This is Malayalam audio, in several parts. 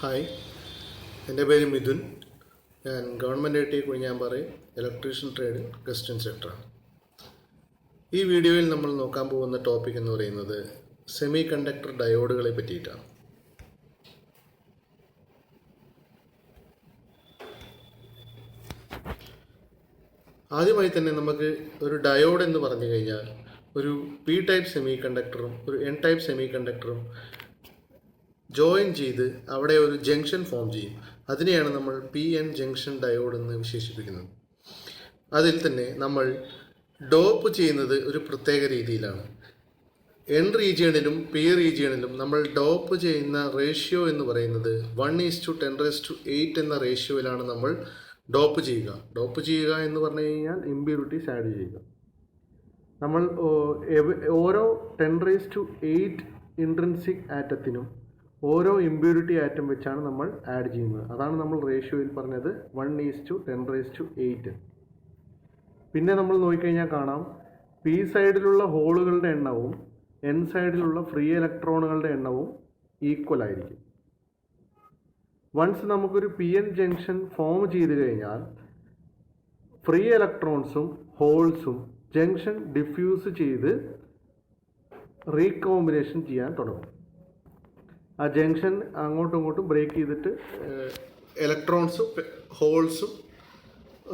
ഹായ്, എൻ്റെ പേര് മിഥുൻ. ഞാൻ government I T Kuzhinjampara electrician trade guest ഇൻസ്ട്രക്ടറാണ്. ഈ വീഡിയോയിൽ നമ്മൾ നോക്കാൻ പോകുന്ന ടോപ്പിക് എന്ന് പറയുന്നത് സെമി കണ്ടക്ടർ ഡയോഡുകളെ പറ്റിയിട്ടാണ്. ആദ്യമായി തന്നെ നമുക്ക് ഒരു ഡയോഡ് എന്ന് പറഞ്ഞു കഴിഞ്ഞാൽ ഒരു പി ടൈപ്പ് സെമി കണ്ടക്ടറും ഒരു എൻ ടൈപ്പ് സെമി കണ്ടക്ടറും ജോയിൻ ചെയ്ത് അവിടെ ഒരു ജംഗ്ഷൻ ഫോം ചെയ്യും. അതിനെയാണ് നമ്മൾ പി എൻ ജംഗ്ഷൻ ഡയോഡ് എന്ന് വിശേഷിപ്പിക്കുന്നത്. അതിൽ തന്നെ നമ്മൾ ഡോപ്പ് ചെയ്യുന്നത് ഒരു പ്രത്യേക രീതിയിലാണ്. എൻ റീജിയണിലും പി റീജിയണിലും നമ്മൾ ഡോപ്പ് ചെയ്യുന്ന റേഷ്യോ എന്ന് പറയുന്നത് 1:10⁸ എന്ന റേഷ്യോയിലാണ് നമ്മൾ ഡോപ്പ് ചെയ്യുക. ഡോപ്പ് ചെയ്യുക എന്ന് പറഞ്ഞു കഴിഞ്ഞാൽ ഇമ്പ്യൂരിറ്റീസ് ആഡ് ചെയ്യുക. നമ്മൾ ഓരോ 10⁸ ഇൻട്രിൻസിക് ആറ്റത്തിനും ഓരോ ഇമ്പ്യൂരിറ്റി ആറ്റം വെച്ചാണ് നമ്മൾ ആഡ് ചെയ്യുന്നത്. അതാണ് നമ്മൾ റേഷ്യോയിൽ പറഞ്ഞത് 1:10⁸. പിന്നെ നമ്മൾ നോക്കിക്കഴിഞ്ഞാൽ കാണാം, പി സൈഡിലുള്ള ഹോളുകളുടെ എണ്ണവും എൻ സൈഡിലുള്ള ഫ്രീ ഇലക്ട്രോണുകളുടെ എണ്ണവും ഈക്വൽ ആയിരിക്കും. വൺസ് നമുക്കൊരു പി എൻ ജംഗ്ഷൻ ഫോം ചെയ്ത് കഴിഞ്ഞാൽ ഫ്രീ ഇലക്ട്രോൺസും ഹോൾസും ജംഗ്ഷൻ ഡിഫ്യൂസ് ചെയ്ത് റീകോമ്പിനേഷൻ ചെയ്യാൻ തുടങ്ങും. ആ ജംഗ്ഷൻ അങ്ങോട്ടും ഇങ്ങോട്ടും ബ്രേക്ക് ചെയ്തിട്ട് ഇലക്ട്രോൺസും ഹോൾസും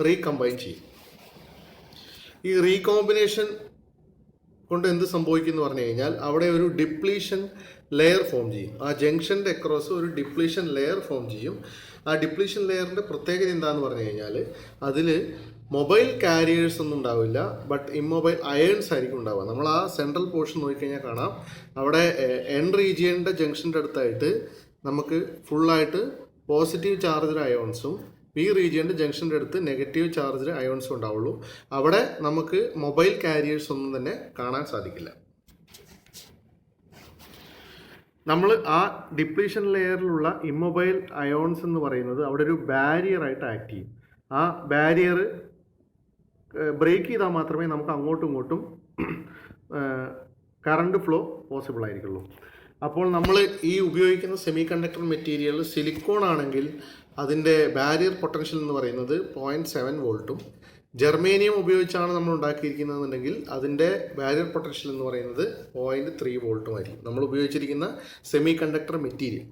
റീകമ്പൈൻ ചെയ്യും. ഈ റീകോമ്പിനേഷൻ കൊണ്ട് എന്ത് സംഭവിക്കും എന്ന് പറഞ്ഞു കഴിഞ്ഞാൽ അവിടെ ഒരു ഡിപ്ലീഷൻ ലെയർ ഫോം ചെയ്യും. ആ ജംഗ്ഷൻ്റെ അക്രോസ് ഒരു ഡിപ്ലീഷൻ ലെയർ ഫോം ചെയ്യും. ആ ഡിപ്ലീഷൻ ലെയറിൻ്റെ പ്രത്യേകത എന്താണെന്ന് പറഞ്ഞു കഴിഞ്ഞാൽ അതിൽ മൊബൈൽ കാരിയേഴ്സ് ഒന്നും ഉണ്ടാവില്ല, ബട്ട് ഇമ്മൊബൈൽ അയേൺസ് ആയിരിക്കും ഉണ്ടാവുക. നമ്മൾ ആ സെൻട്രൽ പോർഷൻ നോക്കിക്കഴിഞ്ഞാൽ കാണാം, അവിടെ എൻ റീജിയൻ്റെ ജംഗ്ഷൻ്റെ അടുത്തായിട്ട് നമുക്ക് ഫുള്ളായിട്ട് പോസിറ്റീവ് ചാർജ്ഡ് അയോൺസും പി റീജിയൻ്റെ ജംഗ്ഷൻ്റെ അടുത്ത് നെഗറ്റീവ് ചാർജ്ഡ് അയോൺസും ഉണ്ടാവുള്ളൂ. അവിടെ നമുക്ക് മൊബൈൽ കാരിയേഴ്സ് ഒന്നും തന്നെ കാണാൻ സാധിക്കില്ല. നമ്മൾ ആ ഡിപ്ലീഷൻ ലെയറിലുള്ള ഇമ്മൊബൈൽ അയോൺസ് എന്ന് പറയുന്നത് അവിടെ ഒരു ബാരിയറായിട്ട് ആക്ട് ചെയ്യും. ആ ബാരിയർ ബ്രേക്ക് ചെയ്താൽ മാത്രമേ നമുക്ക് അങ്ങോട്ടും ഇങ്ങോട്ടും കറണ്ട് ഫ്ലോ പോസിബിൾ ആയിരിക്കുള്ളൂ. അപ്പോൾ നമ്മൾ ഈ ഉപയോഗിക്കുന്ന സെമി കണ്ടക്ടർ മെറ്റീരിയൽ സിലിക്കോൺ ആണെങ്കിൽ അതിൻ്റെ ബാരിയർ പൊട്ടൻഷ്യൽ എന്ന് പറയുന്നത് 0.7 വോൾട്ടും, ജെർമേനിയം ഉപയോഗിച്ചാണ് നമ്മൾ ഉണ്ടാക്കിയിരിക്കുന്നതെന്നുണ്ടെങ്കിൽ അതിൻ്റെ ബാരിയർ പൊട്ടൻഷ്യൽ എന്ന് പറയുന്നത് 0.3 വോൾട്ടും ആയിരിക്കും നമ്മൾ ഉപയോഗിച്ചിരിക്കുന്ന സെമി കണ്ടക്ടർ മെറ്റീരിയൽ.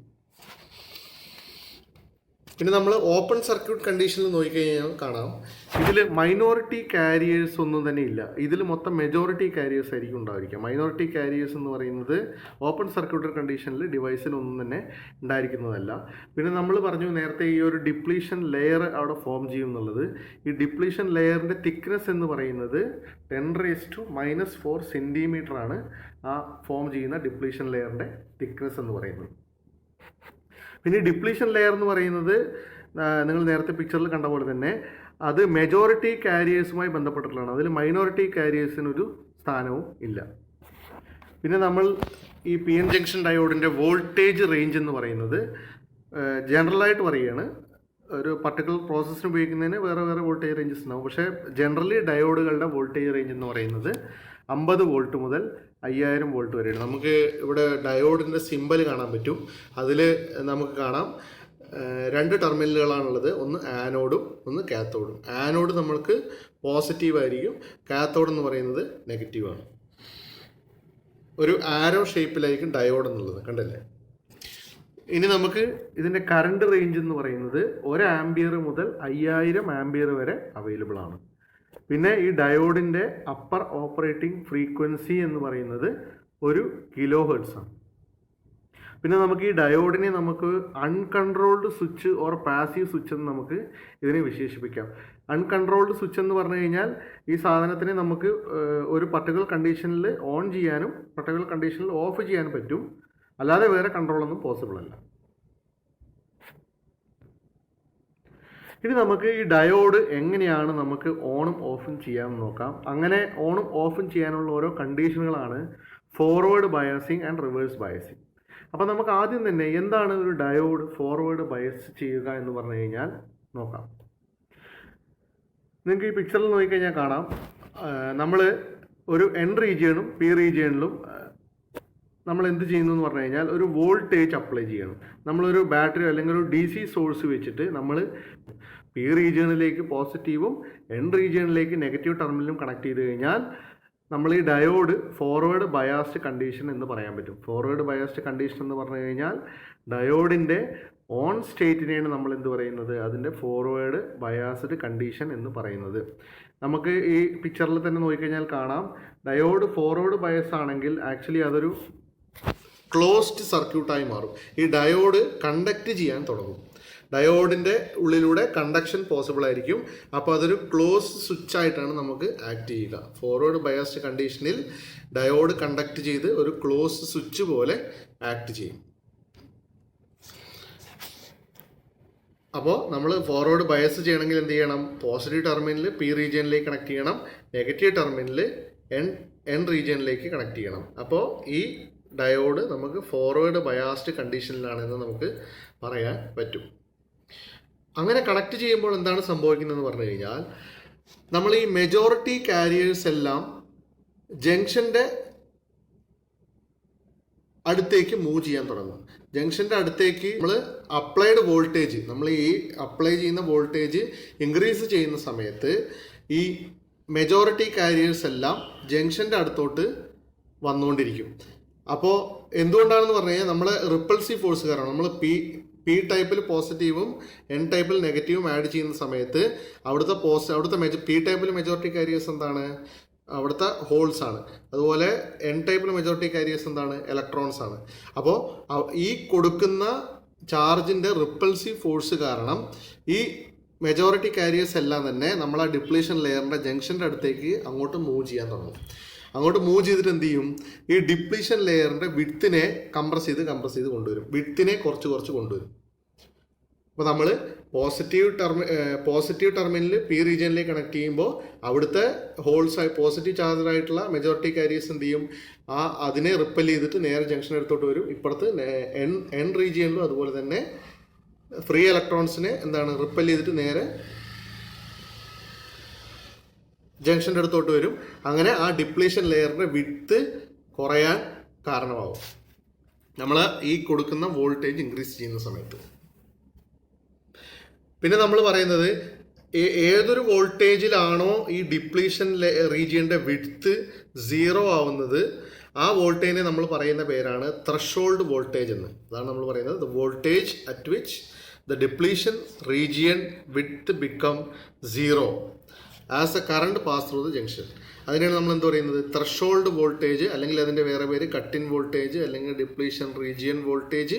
പിന്നെ നമ്മൾ ഓപ്പൺ സർക്യൂട്ട് കണ്ടീഷനിൽ നോക്കിക്കഴിഞ്ഞാൽ കാണാം, ഇതിൽ മൈനോറിറ്റി കാരിയേഴ്സ് ഒന്നും തന്നെ ഇല്ല. ഇതിൽ മൊത്തം മെജോറിറ്റി കാരിയേഴ്സ് ആയിരിക്കും ഉണ്ടായിരിക്കുക. മൈനോറിറ്റി കാരിയേഴ്സ് എന്ന് പറയുന്നത് ഓപ്പൺ സർക്യൂട്ട് കണ്ടീഷനിൽ ഡിവൈസിലൊന്നും തന്നെ ഉണ്ടായിരിക്കുന്നതല്ല. പിന്നെ നമ്മൾ പറഞ്ഞു നേരത്തെ ഈ ഒരു ഡിപ്ലീഷൻ ലെയർ അവിടെ ഫോം ചെയ്യും എന്നുള്ളത്. ഈ ഡിപ്ലീഷൻ ലെയറിൻ്റെ തിക്നെസ് എന്ന് പറയുന്നത് 10⁻⁻⁴ സെൻറ്റിമീറ്ററാണ് ആ ഫോം ചെയ്യുന്ന ഡിപ്ലീഷൻ ലെയറിൻ്റെ തിക്നെസ് എന്ന് പറയുന്നത്. പിന്നെ ഡിപ്ലീഷൻ ലെയർ എന്ന് പറയുന്നത് നിങ്ങൾ നേരത്തെ പിക്ചറിൽ കണ്ട പോലെ തന്നെ അത് മെജോറിറ്റി കാരിയേഴ്സുമായി ബന്ധപ്പെട്ടിട്ടുള്ളതാണ്. അതിൽ മൈനോറിറ്റി കാരിയേഴ്സിനൊരു സ്ഥാനവും ഇല്ല. പിന്നെ നമ്മൾ ഈ പി എൻ ജംഗ്ഷൻ ഡയോഡിൻ്റെ വോൾട്ടേജ് റേഞ്ച് എന്ന് പറയുന്നത് ജനറലായിട്ട് പറയുകയാണ്. ഒരു പർട്ടിക്കുലർ പ്രോസസ്സിന് ഉപയോഗിക്കുന്നതിന് വേറെ വേറെ വോൾട്ടേജ് റേഞ്ചസ് ഉണ്ടാവും. പക്ഷേ ജനറലി ഡയോഡുകളുടെ വോൾട്ടേജ് റേഞ്ച് എന്ന് പറയുന്നത് 50 വോൾട്ട് മുതൽ 5000 വോൾട്ട് വരെയാണ്. നമുക്ക് ഇവിടെ ഡയോഡിൻ്റെ സിമ്പൽ കാണാൻ പറ്റും. അതിൽ നമുക്ക് കാണാം 2 ടെർമിനലുകളാണുള്ളത്. ഒന്ന് ആനോഡും ഒന്ന് കാത്തോഡും. ആനോഡ് നമ്മൾക്ക് പോസിറ്റീവായിരിക്കും, കാത്തോഡ് എന്ന് പറയുന്നത് നെഗറ്റീവാണ്. ഒരു ആരോ ഷേപ്പിലായിരിക്കും ഡയോഡ് എന്നുള്ളത്, കണ്ടല്ലേ. ഇനി നമുക്ക് ഇതിൻ്റെ കറണ്ട് റേഞ്ച് എന്ന് പറയുന്നത് 1 ആംപിയർ മുതൽ 5000 ആംപിയർ വരെ അവൈലബിൾ ആണ്. പിന്നെ ഈ ഡയോഡിൻ്റെ അപ്പർ ഓപ്പറേറ്റിംഗ് ഫ്രീക്വൻസി എന്ന് പറയുന്നത് 1 kHz ആണ്. പിന്നെ നമുക്ക് ഈ ഡയോഡിനെ നമുക്ക് uncontrolled switch or passive switch എന്ന് നമുക്ക് ഇതിനെ വിശേഷിപ്പിക്കാം. അൺകൺട്രോൾഡ് സ്വിച്ച് എന്ന് പറഞ്ഞു കഴിഞ്ഞാൽ ഈ സാധനത്തിനെ നമുക്ക് ഒരു പർട്ടിക്കുലർ കണ്ടീഷനിൽ ഓൺ ചെയ്യാനും പർട്ടിക്കുലർ കണ്ടീഷനിൽ ഓഫ് ചെയ്യാനും പറ്റും, അല്ലാതെ വേറെ കൺട്രോളൊന്നും പോസിബിൾ അല്ല. ഇനി നമുക്ക് ഈ ഡയോഡ് എങ്ങനെയാണ് നമുക്ക് ഓണും ഓഫും ചെയ്യാമെന്ന് നോക്കാം. അങ്ങനെ ഓണും ഓഫും ചെയ്യാനുള്ള ഓരോ കണ്ടീഷനുകളാണ് forward biasing and reverse biasing. അപ്പോൾ നമുക്ക് ആദ്യം തന്നെ എന്താണ് ഒരു ഡയോഡ് ഫോർവേഡ് ബയസ് ചെയ്യുക എന്ന് പറഞ്ഞു കഴിഞ്ഞാൽ നോക്കാം. നിങ്ങൾക്ക് ഈ പിക്ചറിൽ നോക്കിക്കഴിഞ്ഞാൽ കാണാം, നമ്മൾ ഒരു എൻ റീജിയണും പി റീജിയണിലും നമ്മൾ എന്ത് ചെയ്യുന്നു എന്ന് പറഞ്ഞു കഴിഞ്ഞാൽ ഒരു വോൾട്ടേജ് അപ്ലൈ ചെയ്യണം. നമ്മളൊരു ബാറ്ററി അല്ലെങ്കിൽ ഒരു DC സോഴ്സ് വെച്ചിട്ട് നമ്മൾ പി റീജിയണിലേക്ക് പോസിറ്റീവും എൻ റീജിയണിലേക്ക് നെഗറ്റീവ് ടെർമിനലും കണക്ട് ചെയ്ത് കഴിഞ്ഞാൽ നമ്മൾ ഈ ഡയോഡ് ഫോർവേഡ് ബയാസ്ഡ് കണ്ടീഷൻ എന്ന് പറയാൻ പറ്റും. ഫോർവേഡ് ബയാസ്ഡ് കണ്ടീഷൻ എന്ന് പറഞ്ഞു കഴിഞ്ഞാൽ ഡയോഡിൻ്റെ ഓൺ സ്റ്റേറ്റിനെയാണ് നമ്മൾ എന്ത് പറയുന്നത്, അതിൻ്റെ ഫോർവേഡ് ബയാസ്ഡ് കണ്ടീഷൻ എന്ന് പറയുന്നത്. നമുക്ക് ഈ പിക്ചറിൽ തന്നെ നോക്കിക്കഴിഞ്ഞാൽ കാണാം, ഡയോഡ് ഫോർവേഡ് ബയസ് ആണെങ്കിൽ ആക്ച്വലി അതൊരു ക്ലോസ്ഡ് സർക്യൂട്ടായി മാറും. ഈ ഡയോഡ് കണ്ടക്ട് ചെയ്യാൻ തുടങ്ങും. ഡയോഡിൻ്റെ ഉള്ളിലൂടെ കണ്ടക്ഷൻ പോസിബിൾ ആയിരിക്കും. അപ്പോൾ അതൊരു ക്ലോസ് സ്വിച്ച് ആയിട്ടാണ് നമുക്ക് ആക്ട് ചെയ്യുക. ഫോർവേഡ് ബയാസ്ഡ് കണ്ടീഷനിൽ ഡയോഡ് കണ്ടക്ട് ചെയ്ത് ഒരു ക്ലോസ് സ്വിച്ച് പോലെ ആക്ട് ചെയ്യും. അപ്പോൾ നമ്മൾ ഫോർവേഡ് ബയസ് ചെയ്യണമെങ്കിൽ എന്ത് ചെയ്യണം, പോസിറ്റീവ് ടെർമിനൽ പി റീജിയനിലേക്ക് കണക്ട് ചെയ്യണം, നെഗറ്റീവ് ടെർമിനൽ എൻ റീജിയനിലേക്ക് കണക്ട് ചെയ്യണം. അപ്പോൾ ഈ ഡയോഡ് നമുക്ക് ഫോർവേഡ് ബയാസ്ഡ് കണ്ടീഷനിലാണെന്ന് നമുക്ക് പറയാൻ പറ്റും. അങ്ങനെ കണക്ട് ചെയ്യുമ്പോൾ എന്താണ് സംഭവിക്കുന്നതെന്ന് പറഞ്ഞു കഴിഞ്ഞാൽ നമ്മൾ ഈ മെജോറിറ്റി കാരിയേഴ്സ് എല്ലാം ജംഗ്ഷൻ്റെ അടുത്തേക്ക് മൂവ് ചെയ്യാൻ തുടങ്ങും. ജംഗ്ഷൻ്റെ അടുത്തേക്ക് നമ്മൾ അപ്ലൈഡ് വോൾട്ടേജ്, നമ്മൾ ഈ അപ്ലൈ ചെയ്യുന്ന വോൾട്ടേജ് ഇൻക്രീസ് ചെയ്യുന്ന സമയത്ത് ഈ മെജോറിറ്റി കാരിയേഴ്സ് എല്ലാം ജംഗ്ഷൻ്റെ അടുത്തോട്ട് വന്നുകൊണ്ടിരിക്കും. അപ്പോൾ എന്തുകൊണ്ടാണെന്ന് പറഞ്ഞു കഴിഞ്ഞാൽ നമ്മൾ റിപ്പൾസീവ് ഫോഴ്സ് കാരണം നമ്മൾ പി ടൈപ്പിൽ പോസിറ്റീവും എൻ ടൈപ്പിൽ നെഗറ്റീവും ആഡ് ചെയ്യുന്ന സമയത്ത് അവിടുത്തെ പി ടൈപ്പിൽ മെജോറിറ്റി കാരിയേഴ്സ് എന്താണ്, അവിടുത്തെ ഹോൾസ് ആണ്. അതുപോലെ എൻ ടൈപ്പിൽ മെജോറിറ്റി കാരിയേഴ്സ് എന്താണ്, ഇലക്ട്രോൺസ് ആണ്. അപ്പോൾ ഈ കൊടുക്കുന്ന ചാർജിൻ്റെ റിപ്പൾസീവ് ഫോഴ്സ് കാരണം ഈ മെജോറിറ്റി കാരിയേഴ്സ് എല്ലാം തന്നെ നമ്മൾ ആ ഡിപ്ലീഷൻ ലെയറിൻ്റെ ജംഗ്ഷൻ്റെ അടുത്തേക്ക് അങ്ങോട്ട് മൂവ് ചെയ്യാൻ തുടങ്ങും. അങ്ങോട്ട് മൂവ് ചെയ്തിട്ട് എന്ത് ചെയ്യും, ഈ ഡിപ്ലീഷൻ ലെയറിൻ്റെ വിഡ്ത്തിനെ കംപ്രസ് ചെയ്ത് കൊണ്ടുവരും. വിഡ്ത്തിനെ കുറച്ച് കൊണ്ടുവരും. അപ്പോൾ നമ്മൾ പോസിറ്റീവ് ടെർമിനൽ പി റീജിയനിലേക്ക് കണക്ട് ചെയ്യുമ്പോൾ അവിടുത്തെ ഹോൾസായി പോസിറ്റീവ് ചാർജ് ആയിട്ടുള്ള മെജോറിറ്റി കാരിയേഴ്സ് എന്ത് ചെയ്യും, അതിനെ റിപ്പൽ ചെയ്തിട്ട് നേരെ ജംഗ്ഷൻ എടുത്തോട്ട് വരും. ഇപ്പുറത്ത് എൻ റീജിയനിലും അതുപോലെ തന്നെ ഫ്രീ ഇലക്ട്രോൺസിനെ എന്താണ് റിപ്പൽ ചെയ്തിട്ട് നേരെ ജംഗ്ഷൻ്റെ അടുത്തോട്ട് വരും. അങ്ങനെ ആ ഡിപ്ലീഷൻ ലെയറിൻ്റെ വിഡ്ത്ത് കുറയാൻ കാരണമാവും നമ്മൾ ഈ കൊടുക്കുന്ന വോൾട്ടേജ് ഇൻക്രീസ് ചെയ്യുന്ന സമയത്ത്. പിന്നെ നമ്മൾ പറയുന്നത് ഏതൊരു വോൾട്ടേജിലാണോ ഈ ഡിപ്ലീഷൻ റീജിയൻ്റെ വിഡ്ത്ത് 0 ആവുന്നത് ആ വോൾട്ടേജിനെ നമ്മൾ പറയുന്ന പേരാണ് ത്രഷോൾഡ് വോൾട്ടേജ് എന്ന്. അതാണ് നമ്മൾ പറയുന്നത് the voltage at which the depletion region width become 0 as A current pass through the junction. അതിനാണ് നമ്മൾ എന്ത് പറയുന്നത്, ത്രഷോൾഡ് വോൾട്ടേജ്, അല്ലെങ്കിൽ അതിൻ്റെ വേറെ പേര് കട്ടിൻ വോൾട്ടേജ്, അല്ലെങ്കിൽ ഡിപ്ലീഷൻ റീജിയൻ വോൾട്ടേജ്,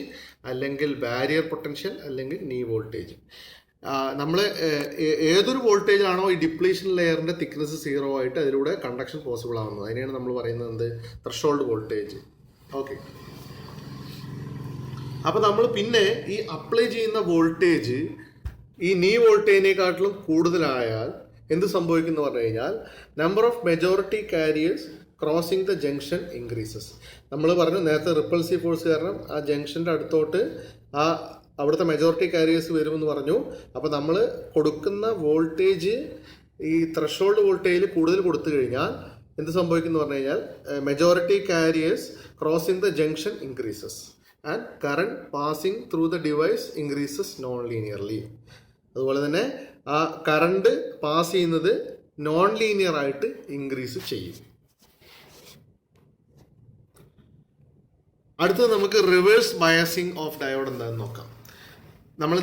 അല്ലെങ്കിൽ ബാരിയർ പൊട്ടൻഷ്യൽ, അല്ലെങ്കിൽ നീ വോൾട്ടേജ്. നമ്മൾ ഏതൊരു വോൾട്ടേജാണോ ഈ ഡിപ്ലീഷൻ ലെയറിൻ്റെ തിക്നെസ് 0 ആയിട്ട് അതിലൂടെ കണ്ടക്ഷൻ പോസിബിൾ ആവുന്നത് അതിനെയാണ് നമ്മൾ പറയുന്നത് എന്ത്, ത്രഷോൾഡ് വോൾട്ടേജ്. ഓക്കെ. അപ്പോൾ നമ്മൾ പിന്നെ ഈ അപ്ലൈ ചെയ്യുന്ന വോൾട്ടേജ് ഈ നീ വോൾട്ടേജിനെക്കാട്ടിലും കൂടുതലായാൽ എന്ത് സംഭവിക്കുന്നു പറഞ്ഞു കഴിഞ്ഞാൽ number of majority carriers crossing the junction increases. നമ്മൾ പറഞ്ഞു നേരത്തെ റിപ്പൾസീവ് ഫോഴ്സ് കാരണം ആ ജംഗ്ഷൻ്റെ അടുത്തോട്ട് അവിടുത്തെ മെജോറിറ്റി കാരിയേഴ്സ് വരുമെന്ന് പറഞ്ഞു. അപ്പോൾ നമ്മൾ കൊടുക്കുന്ന വോൾട്ടേജ് ഈ ത്രഷോൾഡ് വോൾട്ടേജിൽ കൂടുതൽ കൊടുത്തു കഴിഞ്ഞാൽ എന്ത് സംഭവിക്കുന്നു പറഞ്ഞു കഴിഞ്ഞാൽ majority carriers crossing the junction increases and current passing through the device increases non linearly. അതുപോലെ തന്നെ ആ കറണ്ട് പാസ് ചെയ്യുന്നത് നോൺ ലീനിയർ ആയിട്ട് ഇൻക്രീസ് ചെയ്യും. അടുത്തത് നമുക്ക് റിവേഴ്സ് ബയസിങ് ഓഫ് ഡയോഡ് എന്താണെന്ന് നോക്കാം. നമ്മൾ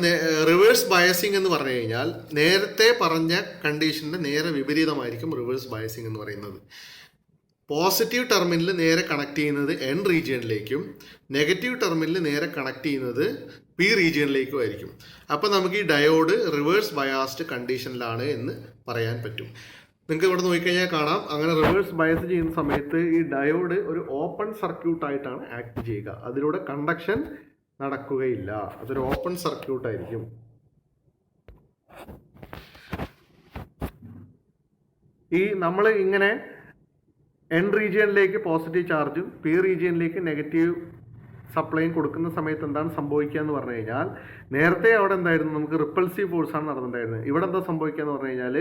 റിവേഴ്സ് ബയസിങ് എന്ന് പറഞ്ഞു കഴിഞ്ഞാൽ നേരത്തെ പറഞ്ഞ കണ്ടീഷൻ്റെ നേരെ വിപരീതമായിരിക്കും റിവേഴ്സ് ബയസിങ് എന്ന് പറയുന്നത്. പോസിറ്റീവ് ടെർമിനൽ നേരെ കണക്ട് ചെയ്യുന്നത് എൻ റീജിയനിലേക്കും നെഗറ്റീവ് ടെർമിനൽ നേരെ കണക്ട് ചെയ്യുന്നത് പി റീജിയനിലേക്കും ആയിരിക്കും. അപ്പോൾ നമുക്ക് ഈ ഡയോഡ് റിവേഴ്സ് ബയാസ്ഡ് കണ്ടീഷനിലാണ് എന്ന് പറയാൻ പറ്റും. നിങ്ങൾക്ക് ഇവിടെ നോക്കിക്കഴിഞ്ഞാൽ കാണാം, അങ്ങനെ റിവേഴ്സ് ബയസ് ചെയ്യുന്ന സമയത്ത് ഈ ഡയോഡ് ഒരു ഓപ്പൺ സർക്യൂട്ടായിട്ടാണ് ആക്ട് ചെയ്യുക. അതിലൂടെ കണ്ടക്ഷൻ നടക്കുകയില്ല. അതൊരു ഓപ്പൺ സർക്യൂട്ടായിരിക്കും. ഈ നമ്മൾ ഇങ്ങനെ എൻ റീജിയനിലേക്ക് പോസിറ്റീവ് ചാർജും പി റീജിയനിലേക്ക് നെഗറ്റീവ് സപ്ലൈയും കൊടുക്കുന്ന സമയത്ത് എന്താണ് സംഭവിക്കുക എന്ന് പറഞ്ഞു കഴിഞ്ഞാൽ നേരത്തെ അവിടെ എന്തായിരുന്നു, നമുക്ക് റിപ്പൾസീവ് ഫോഴ്സാണ് നടന്നിട്ടുണ്ടായിരുന്നത്. ഇവിടെ എന്താ സംഭവിക്കുക എന്ന് പറഞ്ഞു കഴിഞ്ഞാൽ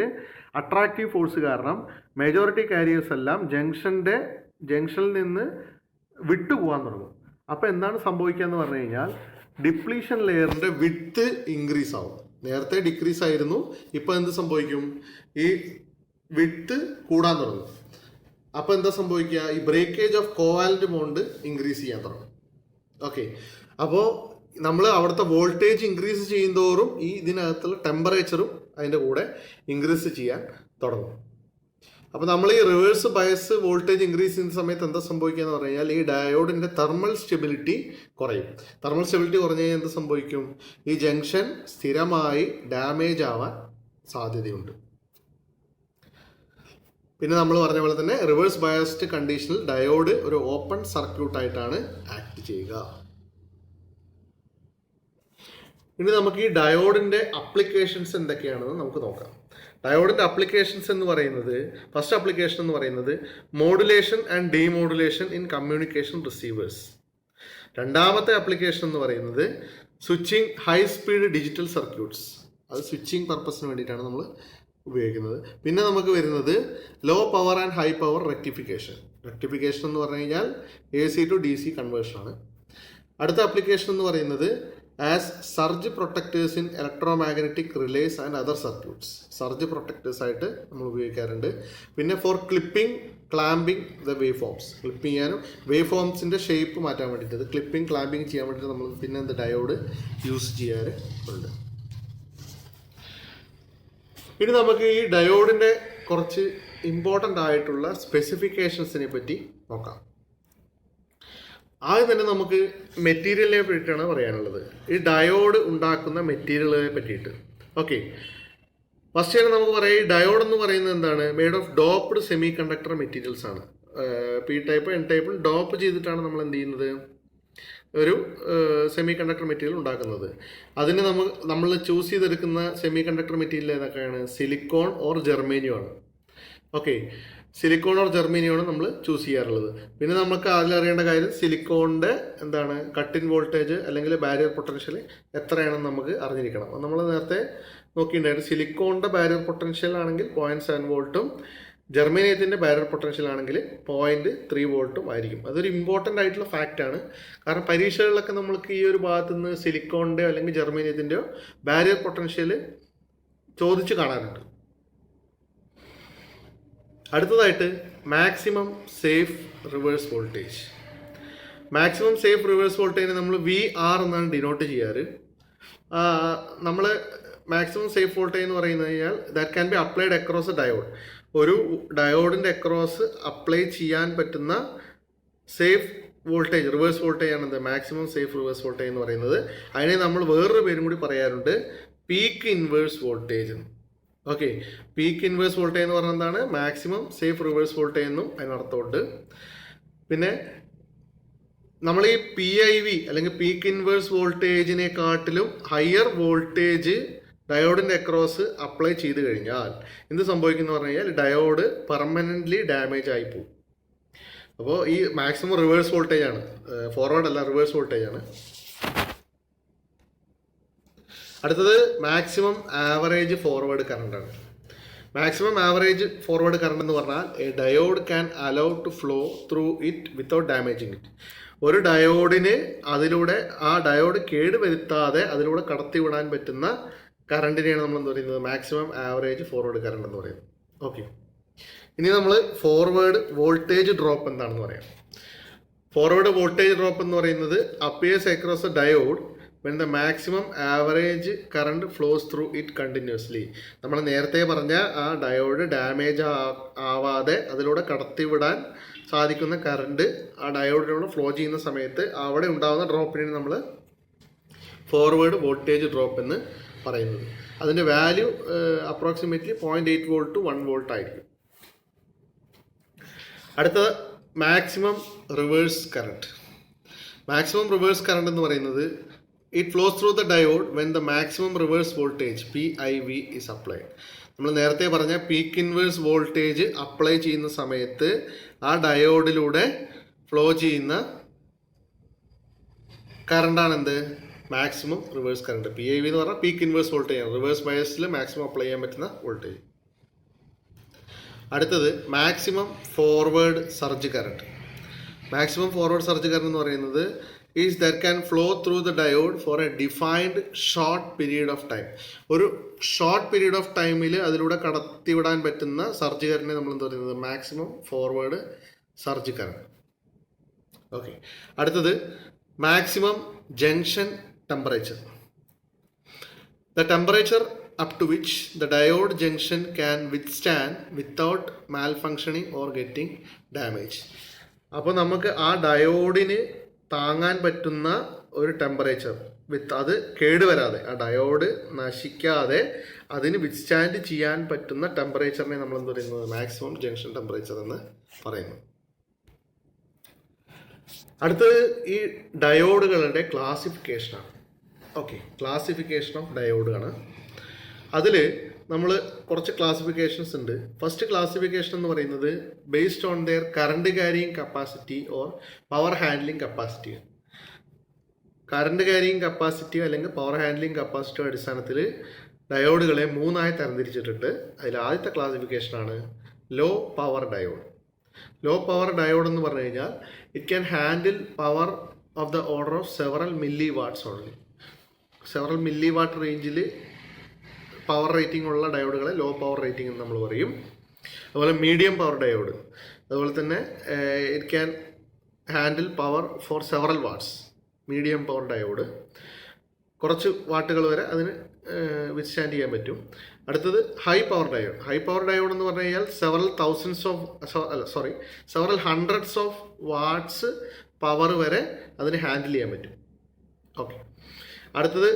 അട്രാക്റ്റീവ് ഫോഴ്സ് കാരണം മെജോറിറ്റി കാരിയേഴ്സ് എല്ലാം ജംഗ്ഷനിൽ നിന്ന് വിട്ടുപോകാൻ തുടങ്ങും. അപ്പോൾ എന്താണ് സംഭവിക്കുക എന്ന് പറഞ്ഞു കഴിഞ്ഞാൽ ഡിപ്ലീഷൻ ലെയറിൻ്റെ വിഡ്ത്ത് ഇൻക്രീസ് ആവും. നേരത്തെ ഡിക്രീസ് ആയിരുന്നു, ഇപ്പോൾ എന്ത് സംഭവിക്കും? ഈ വിഡ്ത്ത് കൂടാൻ തുടങ്ങും. അപ്പോൾ എന്താ സംഭവിക്കുക? ഈ breakage of covalent bond increase ചെയ്യാൻ തുടങ്ങും. ഓക്കെ, അപ്പോൾ നമ്മൾ അവിടുത്തെ വോൾട്ടേജ് ഇൻക്രീസ് ചെയ്യുന്തോറും ഈ ഇതിനകത്തുള്ള ടെമ്പറേച്ചറും അതിൻ്റെ കൂടെ ഇൻക്രീസ് ചെയ്യാൻ തുടങ്ങും. അപ്പോൾ നമ്മൾ ഈ റിവേഴ്സ് ബയസ് വോൾട്ടേജ് ഇൻക്രീസ് ചെയ്യുന്ന സമയത്ത് എന്താ സംഭവിക്കുക എന്ന് പറഞ്ഞു കഴിഞ്ഞാൽ ഈ ഡയോഡിൻ്റെ തെർമൽ സ്റ്റെബിലിറ്റി കുറയും. തെർമൽ സ്റ്റെബിലിറ്റി കുറഞ്ഞു കഴിഞ്ഞാൽ എന്ത് സംഭവിക്കും? ഈ ജംഗ്ഷൻ സ്ഥിരമായി ഡാമേജ് ആവാൻ സാധ്യതയുണ്ട്. പിന്നെ നമ്മൾ പറഞ്ഞ പോലെ തന്നെ റിവേഴ്സ് ബയസ്ഡ് കണ്ടീഷനിൽ ഡയോഡ് ഒരു ഓപ്പൺ സർക്യൂട്ടായിട്ടാണ് ആക്ട് ചെയ്യുക. ഇനി നമുക്ക് ഈ ഡയോഡിൻ്റെ അപ്ലിക്കേഷൻസ് എന്തൊക്കെയാണെന്ന് നമുക്ക് നോക്കാം. ഡയോഡിൻ്റെ അപ്ലിക്കേഷൻസ് എന്ന് പറയുന്നത്, ഫസ്റ്റ് അപ്ലിക്കേഷൻ എന്ന് പറയുന്നത് modulation and demodulation in communication receivers. രണ്ടാമത്തെ അപ്ലിക്കേഷൻ എന്ന് പറയുന്നത് switching high speed digital circuits. അത് സ്വിച്ചിങ് പർപ്പസിന് വേണ്ടിയിട്ടാണ് നമ്മൾ ഉപയോഗിക്കുന്നത്. പിന്നെ നമുക്ക് വരുന്നത് low power and high power rectification. Rectification എന്ന് പറഞ്ഞു കഴിഞ്ഞാൽ AC to DC കൺവേർഷനാണ്. അടുത്ത അപ്ലിക്കേഷൻ എന്ന് പറയുന്നത് as surge protectors in electromagnetic relays and other circuits. Surge protectors ആയിട്ട് നമ്മൾ ഉപയോഗിക്കാറുണ്ട്. പിന്നെ for clipping clamping the wave forms. Clip ചെയ്യാനും വേവ് ഫോംസിൻ്റെ ഷേപ്പ് മാറ്റാൻ വേണ്ടിയിട്ട്, ഇത് ക്ലിപ്പിംഗ് ക്ലാമ്പിംഗ് ചെയ്യാൻ വേണ്ടിയിട്ട് നമ്മൾ പിന്നെ എന്ത് ഡയോഡ് യൂസ് ചെയ്യാറുണ്ട്. ഇനി നമുക്ക് ഈ ഡയോഡിൻ്റെ കുറച്ച് ഇമ്പോർട്ടൻ്റ് ആയിട്ടുള്ള സ്പെസിഫിക്കേഷൻസിനെ പറ്റി നോക്കാം. ആദ്യം തന്നെ നമുക്ക് മെറ്റീരിയലിനെ പറ്റിയിട്ടാണ് പറയാനുള്ളത്. ഈ ഡയോഡ് ഉണ്ടാക്കുന്ന മെറ്റീരിയലിനെ പറ്റിയിട്ട്. ഓക്കെ, ഫസ്റ്റ് തന്നെ നമുക്ക് പറയാം, ഈ ഡയോഡ് എന്ന് പറയുന്നത് എന്താണ്? Made of doped semi conductor materials ആണ്. P ടൈപ്പ് N ടൈപ്പിൽ ഡോപ്പ് ചെയ്തിട്ടാണ് നമ്മൾ എന്ത് ചെയ്യുന്നത്? ഒരു സെമി കണ്ടക്ടർ മെറ്റീരിയൽ ഉണ്ടാക്കുന്നത്. അതിന് നമ്മൾ ചൂസ് ചെയ്തെടുക്കുന്ന സെമി കണ്ടക്ടർ മെറ്റീരിയൽ ഏതൊക്കെയാണ്? സിലിക്കോൺ ഓർ ജെർമേനിയം ആണ്. ഓക്കെ, സിലിക്കോൺ ഓർ ജെർമേനിയമാണ് നമ്മൾ ചൂസ് ചെയ്യാറുള്ളത്. പിന്നെ നമുക്ക് അതിലറിയേണ്ട കാര്യം സിലിക്കോണിൻ്റെ എന്താണ് കട്ട് ഇൻ വോൾട്ടേജ് അല്ലെങ്കിൽ ബാരിയർ പൊട്ടൻഷ്യൽ എത്രയാണെന്ന് നമുക്ക് അറിഞ്ഞിരിക്കണം. നമ്മൾ നേരത്തെ നോക്കിയിട്ടുണ്ടായിരുന്നു. സിലിക്കോണിൻ്റെ ബാരിയർ പൊട്ടൻഷ്യൽ ആണെങ്കിൽ 0.7 വോൾട്ടും ജെർമേനിയത്തിൻ്റെ ബാരിയർ പൊട്ടൻഷ്യൽ ആണെങ്കിൽ 0.3 വോൾട്ടും ആയിരിക്കും. അതൊരു ഇമ്പോർട്ടൻ്റ് ആയിട്ടുള്ള ഫാക്റ്റാണ്. കാരണം പരീക്ഷകളിലൊക്കെ നമ്മൾക്ക് ഈ ഒരു ഭാഗത്തു നിന്ന് സിലിക്കോണിൻ്റെയോ അല്ലെങ്കിൽ ജെർമേനിയത്തിൻ്റെയോ ബാരിയർ പൊട്ടൻഷ്യൽ ചോദിച്ച് കാണാറുണ്ട്. അടുത്തതായിട്ട് maximum safe reverse voltage. Maximum safe reverse വോൾട്ടേജിനെ നമ്മൾ VR എന്നാണ് ഡിനോട്ട് ചെയ്യാറ്. നമ്മൾ മാക്സിമം സേഫ് വോൾട്ടേജ് എന്ന് പറയുന്നത് കഴിഞ്ഞാൽ that can be applied across A diode. ഒരു ഡയോഡിൻ്റെ അക്രോസ് അപ്ലൈ ചെയ്യാൻ പറ്റുന്ന സേഫ് വോൾട്ടേജ്, റിവേഴ്സ് വോൾട്ടേജ് ആണ് എന്ത്? മാക്സിമം സേഫ് റിവേഴ്സ് വോൾട്ടേജ് എന്ന് പറയുന്നത്. അതിനെ നമ്മൾ വേറൊരു പേരും കൂടി പറയാറുണ്ട്, peak inverse voltage. Okay, peak inverse voltage എന്ന് പറഞ്ഞാൽ എന്താണ്? മാക്സിമം സേഫ് റിവേഴ്സ് വോൾട്ടേജ് എന്നും അതിനർത്ഥമുണ്ട്. പിന്നെ നമ്മൾ ഈ PIV അല്ലെങ്കിൽ പീക്ക് ഇൻവേഴ്സ് വോൾട്ടേജിനെക്കാട്ടിലും ഹയർ വോൾട്ടേജ് ഡയോഡിൻ്റെ അക്രോസ് അപ്ലൈ ചെയ്ത് കഴിഞ്ഞാൽ എന്ത് സംഭവിക്കുന്നു പറഞ്ഞു കഴിഞ്ഞാൽ ഡയോഡ് പെർമനൻ്റ്ലി ഡാമേജ് ആയി പോകും. അപ്പോൾ ഈ മാക്സിമം റിവേഴ്സ് വോൾട്ടേജ് ആണ്, ഫോർവേഡ് അല്ല, റിവേഴ്സ് വോൾട്ടേജ് ആണ്. അടുത്തത് മാക്സിമം ആവറേജ് ഫോർവേഡ് കറണ്ട് ആണ്. മാക്സിമം ആവറേജ് ഫോർവേഡ് കറണ്ട് എന്ന് പറഞ്ഞാൽ a diode can allow to flow through it without damaging it. ഒരു ഡയോഡിന് അതിലൂടെ ആ ഡയോഡ് കേടുവരുത്താതെ അതിലൂടെ കടത്തിവിടാൻ പറ്റുന്ന കറണ്ടിനെയാണ് നമ്മൾ എന്ത് പറയുന്നത്? മാക്സിമം ആവറേജ് ഫോർവേഡ് കറണ്ട് എന്ന് പറയുന്നത്. ഓക്കെ, ഇനി നമ്മൾ ഫോർവേഡ് വോൾട്ടേജ് ഡ്രോപ്പ് എന്താണെന്ന് പറയാം. ഫോർവേഡ് വോൾട്ടേജ് ഡ്രോപ്പ് എന്ന് പറയുന്നത് appears across A diode when the maximum average current flows through it continuously. നമ്മൾ നേരത്തെ പറഞ്ഞ ആ ഡയോഡ് ഡാമേജ് ആവാതെ അതിലൂടെ കടത്തിവിടാൻ സാധിക്കുന്ന കറണ്ട് ആ ഡയോഡിലൂടെ ഫ്ലോ ചെയ്യുന്ന സമയത്ത് അവിടെ ഉണ്ടാകുന്ന ഡ്രോപ്പിനെ നമ്മൾ ഫോർവേഡ് വോൾട്ടേജ് ഡ്രോപ്പ് എന്ന് പറയുന്നത്. അതിൻ്റെ value approximately 0.8 volt to 1 volt ആയിരിക്കും. അടുത്ത maximum reverse current. Maximum reverse current എന്ന് പറയുന്നത് it flows through the diode when the maximum reverse voltage PIV is applied. നമ്മൾ നേരത്തെ പറഞ്ഞ പീക്ക് ഇൻവേഴ്സ് വോൾട്ടേജ് അപ്ലൈ ചെയ്യുന്ന സമയത്ത് ആ ഡയോഡിലൂടെ ഫ്ലോ ചെയ്യുന്ന കറണ്ടാണ് എന്ത്? Maximum reverse current. PIV എന്ന് പറഞ്ഞാൽ പീക്ക് ഇൻവേഴ്സ് വോൾട്ടേജ് ആണ്, റിവേഴ്സ് ബയസിൽ മാക്സിമം അപ്ലൈ ചെയ്യാൻ പറ്റുന്ന വോൾട്ടേജ്. അടുത്തത് maximum forward surge current. Maximum forward surge current എന്ന് പറയുന്നത് is that can flow through the diode for a defined short period of time. ഒരു ഷോർട്ട് പീരീഡ് ഓഫ് ടൈമിൽ അതിലൂടെ കടത്തിവിടാൻ പറ്റുന്ന സർജ് കറന്റിനെ നമ്മൾ എന്താ പറയുന്നത്, maximum forward surge current. Okay, അടുത്തത് maximum junction temperature. The temperature up to which the diode junction can withstand without malfunctioning or getting damaged. അപ്പോൾ നമുക്ക് ആ ഡയോഡിന് താങ്ങാൻ പറ്റുന്ന ഒരു ടെമ്പറേച്ചർ അത് കേടുവരാതെ, ആ ഡയോഡ് നശിക്കാതെ അതിന് വിത്ത്സ്റ്റാൻഡ് ചെയ്യാൻ പറ്റുന്ന ടെമ്പറേച്ചറിനെ നമ്മൾ എന്ത് പറയുന്നത്, മാക്സിമം ജംഗ്ഷൻ ടെമ്പറേച്ചർ എന്ന് പറയുന്നു. അടുത്തത് ഈ ഡയോഡുകളുടെ ക്ലാസിഫിക്കേഷനാണ്. ഓക്കെ, ക്ലാസിഫിക്കേഷൻ ഓഫ് ഡയോഡാണ്. അതിൽ നമ്മൾ കുറച്ച് ക്ലാസിഫിക്കേഷൻസ് ഉണ്ട്. ഫസ്റ്റ് ക്ലാസിഫിക്കേഷൻ എന്ന് പറയുന്നത് based on their current carrying capacity or power handling capacity. Current carrying കപ്പാസിറ്റിയോ അല്ലെങ്കിൽ പവർ ഹാൻഡ്ലിംഗ് കപ്പാസിറ്റിയോ അടിസ്ഥാനത്തിൽ ഡയോഡുകളെ മൂന്നായി തരംതിരിച്ചിട്ടുണ്ട്. അതിൽ ആദ്യത്തെ ക്ലാസിഫിക്കേഷനാണ് low power diode. Low power diode എന്ന് പറഞ്ഞു കഴിഞ്ഞാൽ it can handle power of the order of several milli watts only. Several milli watt റേഞ്ചിൽ പവർ റേറ്റിംഗ് ഉള്ള ഡയോഡുകളെ ലോ പവർ റേറ്റിംഗ് എന്ന് നമ്മൾ പറയും. അതുപോലെ മീഡിയം പവർ ഡയോഡ്, അതുപോലെ തന്നെ it can handle power for several watts. Medium power diode കുറച്ച് വാട്ടുകൾ വരെ അതിന് വിത്ത്സ്റ്റാൻഡ് ചെയ്യാൻ പറ്റും. അടുത്തത് high power diode. High power diode എന്ന് പറഞ്ഞു കഴിഞ്ഞാൽ several hundreds of watts power വരെ അതിന് ഹാൻഡിൽ ചെയ്യാൻ പറ്റും. ഓക്കെ, അടുത്തത്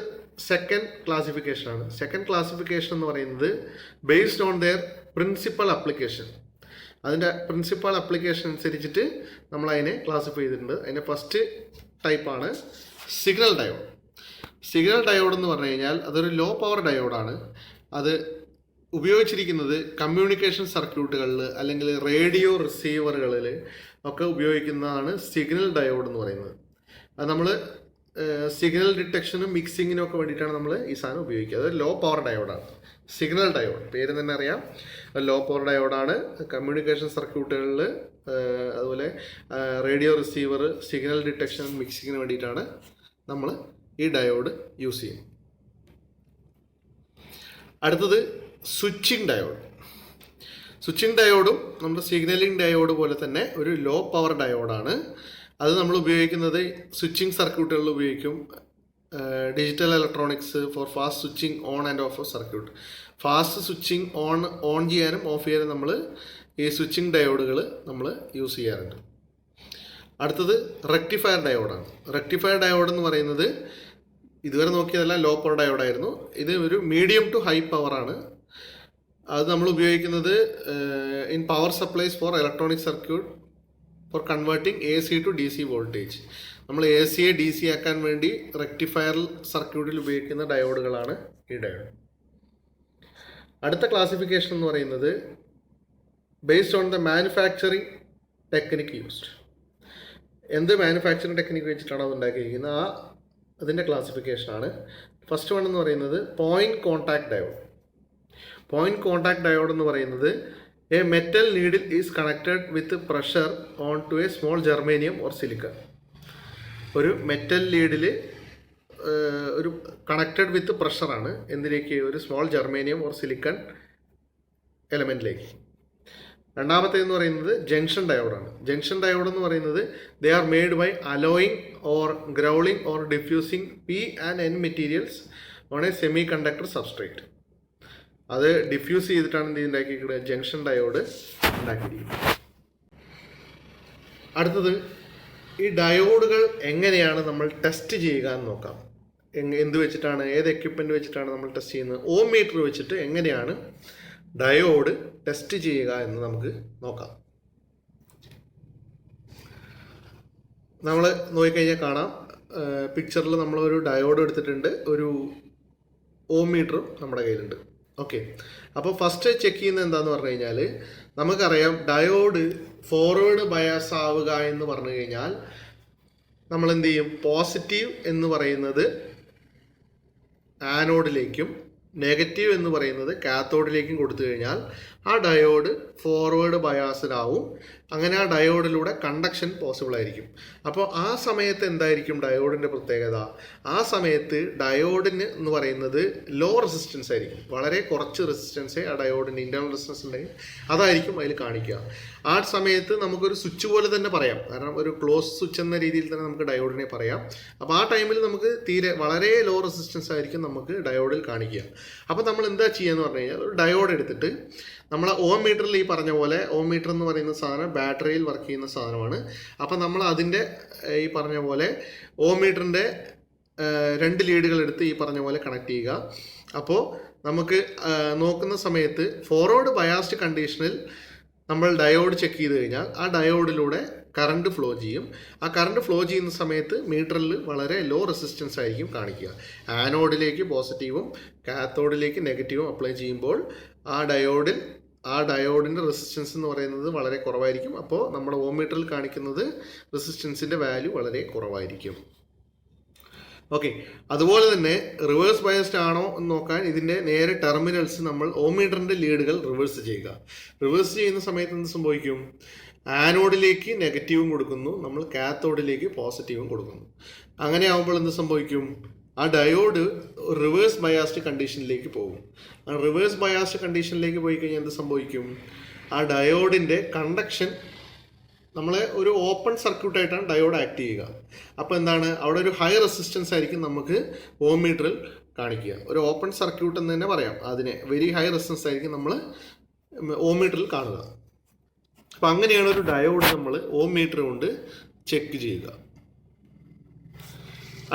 സെക്കൻഡ് ക്ലാസിഫിക്കേഷനാണ്. സെക്കൻഡ് ക്ലാസിഫിക്കേഷൻ എന്ന് പറയുന്നത് based on there principal application. അതിൻ്റെ പ്രിൻസിപ്പൽ അപ്ലിക്കേഷൻ അനുസരിച്ചിട്ട് നമ്മൾ അതിനെ ക്ലാസിഫൈ ചെയ്തിട്ടുണ്ട്. അതിൻ്റെ ഫസ്റ്റ് ടൈപ്പാണ് സിഗ്നൽ ഡയോഡ്. സിഗ്നൽ ഡയോഡ് എന്ന് പറഞ്ഞു കഴിഞ്ഞാൽ അതൊരു ലോ പവർ ഡയോഡാണ്. അത് ഉപയോഗിച്ചിരിക്കുന്നത് കമ്മ്യൂണിക്കേഷൻ സർക്യൂട്ടുകളിൽ അല്ലെങ്കിൽ റേഡിയോ റിസീവറുകളിൽ ഒക്കെ ഉപയോഗിക്കുന്നതാണ് സിഗ്നൽ ഡയോഡ് എന്ന് പറയുന്നത്. അത് നമ്മൾ സിഗ്നൽ ഡിറ്റക്ഷനും മിക്സിങ്ങിനും ഒക്കെ വേണ്ടിയിട്ടാണ് നമ്മൾ ഈ സാധനം ഉപയോഗിക്കുക. അത് ലോ പവർ ഡയോഡാണ്. സിഗ്നൽ ഡയോഡ് പേര് തന്നെ അറിയാം, ലോ പവർ ഡയോഡാണ്. കമ്മ്യൂണിക്കേഷൻ സർക്യൂട്ടുകളിൽ അതുപോലെ റേഡിയോ റിസീവർ, സിഗ്നൽ ഡിറ്റക്ഷൻ, മിക്സിങ്ങിന് വേണ്ടിയിട്ടാണ് നമ്മൾ ഈ ഡയോഡ് യൂസ് ചെയ്യും. അടുത്തത് സ്വിച്ചിങ് ഡയോഡ്. സ്വിച്ചിങ് ഡയോഡും നമ്മുടെ സിഗ്നലിംഗ് ഡയോഡ് പോലെ തന്നെ ഒരു ലോ പവർ ഡയോഡാണ്. അത് നമ്മൾ ഉപയോഗിക്കുന്നത് സ്വിച്ചിങ് സർക്യൂട്ടുകളിൽ ഉപയോഗിക്കും. Digital electronics four fast switching on and of circuit. Fast switching on ചെയ്യാനും ഓഫ് ചെയ്യാനും നമ്മൾ ഈ സ്വിച്ചിങ് ഡയോഡുകൾ നമ്മൾ യൂസ് ചെയ്യാറുണ്ട്. അടുത്തത് റെക്ടിഫയർ ഡയോഡാണ്. റെക്ടിഫയർ ഡയോഡ് എന്ന് പറയുന്നത് ഇതുവരെ നോക്കിയതെല്ലാം ലോ പവർ ഡയോഡായിരുന്നു. ഇത് ഒരു മീഡിയം ടു ഹൈ പവറാണ്. അത് നമ്മൾ ഉപയോഗിക്കുന്നത് in power supplies for electronic circuit for converting A C to D C voltage. നമ്മൾ എ സിയെ ഡി സി ആക്കാൻ വേണ്ടി റെക്ടിഫയർ സർക്യൂട്ടിൽ ഉപയോഗിക്കുന്ന ഡയോഡുകളാണ് ഈ ഡയോഡ്. അടുത്ത ക്ലാസിഫിക്കേഷൻ എന്ന് പറയുന്നത് based on the manufacturing technique used. എന്ത് മാനുഫാക്ചറിങ് ടെക്നിക്ക് വെച്ചിട്ടാണ് അത് ഉണ്ടാക്കിയിരിക്കുന്നത് അതിൻ്റെ ക്ലാസിഫിക്കേഷനാണ്. ഫസ്റ്റ് വൺ എന്ന് പറയുന്നത് point contact diode. Point contact diode എന്ന് പറയുന്നത് a metal needle is connected with pressure on to a small germanium or silicon. ഒരു മെറ്റൽ ലീഡിൽ ഒരു കണക്റ്റഡ് വിത്ത് പ്രഷറാണ് എന്തിലേക്ക്, ഒരു സ്മോൾ ജെർമേനിയം ഓർ സിലിക്കൺ എലമെൻറ്റിലേക്ക്. രണ്ടാമത്തേന്ന് പറയുന്നത് ജംഗ്ഷൻ ഡയോഡാണ്. ജംഗ്ഷൻ ഡയോഡ് എന്ന് പറയുന്നത് they are made by allowing or growing or diffusing P and N materials on a semi conductor substrate. അത് ഡിഫ്യൂസ് ചെയ്തിട്ടാണ് എന്ത് ഉണ്ടാക്കിയിരിക്കുന്നത്, ജംഗ്ഷൻ ഡയോഡ് ഉണ്ടാക്കിയിരിക്കുന്നത്. അടുത്തത് ഈ ഡയോഡുകൾ എങ്ങനെയാണ് നമ്മൾ ടെസ്റ്റ് ചെയ്യുക എന്ന് നോക്കാം. എന്ത് വെച്ചിട്ടാണ്, ഏത് എക്യുപ്മെൻറ്റ് വെച്ചിട്ടാണ് നമ്മൾ ടെസ്റ്റ് ചെയ്യുന്നത്? ഓം മീറ്റർ വെച്ചിട്ട് എങ്ങനെയാണ് ഡയോഡ് ടെസ്റ്റ് ചെയ്യുക എന്ന് നമുക്ക് നോക്കാം. നമ്മൾ നോക്കിക്കഴിഞ്ഞാൽ കാണാം, പിക്ചറിൽ നമ്മളൊരു ഡയോഡ് എടുത്തിട്ടുണ്ട്, ഒരു ഓം മീറ്ററും നമ്മുടെ കയ്യിലുണ്ട്. ഓക്കെ, അപ്പോൾ ഫസ്റ്റ് ചെക്ക് ചെയ്യുന്നത് എന്താണെന്ന് പറഞ്ഞു കഴിഞ്ഞാൽ നമുക്കറിയാം ഡയോഡ് ഫോർവേഡ് ബയാസ് ആവുക എന്ന് പറഞ്ഞു കഴിഞ്ഞാൽ നമ്മൾ എന്ത് ചെയ്യും, പോസിറ്റീവ് എന്ന് പറയുന്നത് ആനോഡിലേക്കും നെഗറ്റീവ് എന്ന് പറയുന്നത് കാത്തോഡിലേക്കും കൊടുത്തു കഴിഞ്ഞാൽ ആ ഡയോഡ് ഫോർവേഡ് ബയാസ്ഡ് ആവും. അങ്ങനെ ആ ഡയോഡിലൂടെ കണ്ടക്ഷൻ പോസിബിൾ ആയിരിക്കും. അപ്പോൾ ആ സമയത്ത് എന്തായിരിക്കും ഡയോഡിൻ്റെ പ്രത്യേകത? ആ സമയത്ത് ഡയോഡിന് എന്ന് പറയുന്നത് ലോ റെസിസ്റ്റൻസ് ആയിരിക്കും. വളരെ കുറച്ച് റെസിസ്റ്റൻസേ ആ ഡയോഡിൻ്റെ ഇൻറ്റേർണൽ റെസിസ്റ്റൻസ് ഉണ്ടെങ്കിൽ അതായിരിക്കും അതിൽ കാണിക്കുക. ആ സമയത്ത് നമുക്കൊരു സ്വിച്ച് പോലെ തന്നെ പറയാം, കാരണം ഒരു ക്ലോസ് സ്വിച്ച് എന്ന രീതിയിൽ തന്നെ നമുക്ക് ഡയോഡിനെ പറയാം. അപ്പോൾ ആ ടൈമിൽ നമുക്ക് വളരെ ലോ റെസിസ്റ്റൻസ് ആയിരിക്കും നമുക്ക് ഡയോഡിൽ കാണിക്കുക. അപ്പോൾ നമ്മൾ എന്താ ചെയ്യുക എന്ന് പറഞ്ഞു കഴിഞ്ഞാൽ, ഒരു ഡയോഡ് എടുത്തിട്ട് നമ്മൾ ഓം മീറ്ററിൽ ഈ പറഞ്ഞ പോലെ, ഓം മീറ്റർ എന്ന് പറയുന്ന സാധനം ബാറ്ററിയിൽ വർക്ക് ചെയ്യുന്ന സാധനമാണ്. അപ്പം നമ്മൾ അതിൻ്റെ ഈ പറഞ്ഞ പോലെ ഓം മീറ്ററിൻ്റെ 2 ലീഡുകൾ എടുത്ത് ഈ പറഞ്ഞ പോലെ കണക്ട് ചെയ്യുക. അപ്പോൾ നമുക്ക് നോക്കുന്ന സമയത്ത് ഫോർവേഡ് ബയാസ്ഡ് കണ്ടീഷനിൽ നമ്മൾ ഡയോഡ് ചെക്ക് ചെയ്ത് കഴിഞ്ഞാൽ ആ ഡയോഡിലൂടെ കറണ്ട് ഫ്ലോ ചെയ്യും. ആ കറണ്ട് ഫ്ലോ ചെയ്യുന്ന സമയത്ത് മീറ്ററിൽ വളരെ ലോ റെസിസ്റ്റൻസ് ആയിരിക്കും കാണിക്കുക. ആനോഡിലേക്ക് പോസിറ്റീവും കാത്തോഡിലേക്ക് നെഗറ്റീവും അപ്ലൈ ചെയ്യുമ്പോൾ ആ ഡയോഡിൻ്റെ റെസിസ്റ്റൻസ് എന്ന് പറയുന്നത് വളരെ കുറവായിരിക്കും. അപ്പോൾ നമ്മുടെ ഓം മീറ്ററിൽ കാണിക്കുന്നത് റെസിസ്റ്റൻസിൻ്റെ വാല്യൂ വളരെ കുറവായിരിക്കും. ഓക്കെ, അതുപോലെ തന്നെ റിവേഴ്സ് ബയസ്ഡ് ആണോ എന്ന് നോക്കാൻ ഇതിൻ്റെ നേരെ ടെർമിനൽസ് നമ്മൾ ഓം മീറ്ററിൻ്റെ ലീഡുകൾ റിവേഴ്സ് ചെയ്യുക. റിവേഴ്സ് ചെയ്യുന്ന സമയത്ത് എന്ത് സംഭവിക്കും? ആനോഡിലേക്ക് നെഗറ്റീവും കൊടുക്കുന്നു, നമ്മൾ കാത്തോഡിലേക്ക് പോസിറ്റീവും കൊടുക്കുന്നു. അങ്ങനെ ആകുമ്പോൾ എന്ത് സംഭവിക്കും? ആ ഡയോഡ് റിവേഴ്സ് ബയാസ്ഡ് കണ്ടീഷനിലേക്ക് പോകും. ആ റിവേഴ്സ് ബയാസ്ഡ് കണ്ടീഷനിലേക്ക് പോയി കഴിഞ്ഞാൽ എന്ത് സംഭവിക്കും? ആ ഡയോഡിൻ്റെ കണ്ടക്ഷൻ, നമ്മളെ ഒരു ഓപ്പൺ സർക്യൂട്ടായിട്ടാണ് ഡയോഡ് ആക്ട് ചെയ്യുക. അപ്പോൾ എന്താണ്, അവിടെ ഒരു ഹൈ റെസിസ്റ്റൻസ് ആയിരിക്കും നമുക്ക് ഓം മീറ്ററിൽ കാണിക്കുക. ഒരു ഓപ്പൺ സർക്യൂട്ട് എന്ന് തന്നെ പറയാം അതിനെ. വെരി ഹൈ റെസിസ്റ്റൻസ് ആയിരിക്കും നമ്മൾ ഓം മീറ്ററിൽ കാണുക. അപ്പം അങ്ങനെയാണ് ഒരു ഡയോഡ് നമ്മൾ ഓം മീറ്റർ കൊണ്ട് ചെക്ക് ചെയ്യുക.